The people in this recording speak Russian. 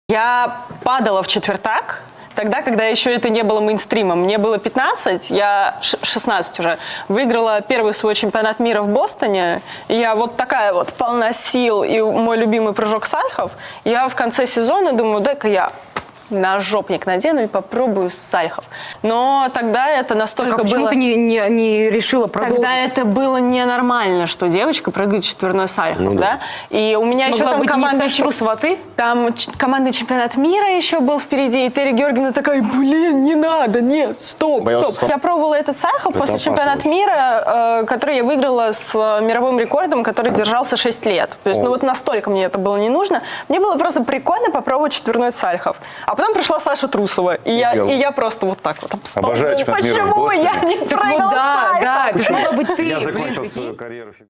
Я падала в четвертак, тогда, когда еще это не было мейнстримом. Мне было 15, я 16 уже. Выиграла первый свой чемпионат мира в Бостоне. И я вот такая вот, полна сил, и мой любимый прыжок сальхов. Я в конце сезона думаю, дай-ка я ножопник надену и попробую сальхов. Но тогда это настолько было... Почему ты не решила продолжить? Тогда это было ненормально, что девочка прыгает четверной сальхов, да? И у меня еще там команда... сваты? Там командный чемпионат мира еще был впереди, и Терри Георгиевна такая, блин, не надо, нет, стоп. Я пробовала этот сальхов после чемпионата мира, который я выиграла с мировым рекордом, который держался 6 лет. То есть, ну вот настолько мне это было не нужно. Мне было просто прикольно попробовать четверной сальхов. А потом пришла Саша Трусова, и я просто вот так вот обстала. Обожаю чемпионат мира в Почему Бостоне. я не прыгала Да, сальхов? это могла быть ты. Я закончил свою карьеру.